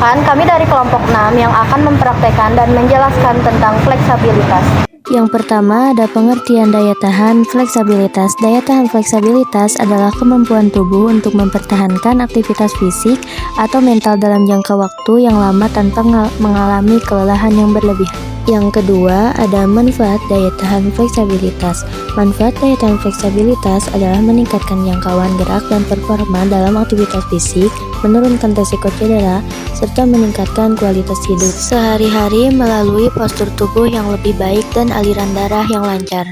Perkenalkan, kami dari kelompok 6 yang akan mempraktekkan dan menjelaskan tentang fleksabilitas. Yang pertama ada pengertian daya tahan fleksabilitas. Daya tahan fleksabilitas adalah kemampuan tubuh untuk mempertahankan aktivitas fisik atau mental dalam jangka waktu yang lama tanpa mengalami kelelahan yang berlebihan. Yang kedua, ada manfaat daya tahan fleksabilitas. Manfaat daya tahan fleksabilitas adalah meningkatkan jangkauan gerak dan performa dalam aktivitas fisik, menurunkan resiko cedera, serta meningkatkan kualitas hidup sehari-hari melalui postur tubuh yang lebih baik dan aliran darah yang lancar.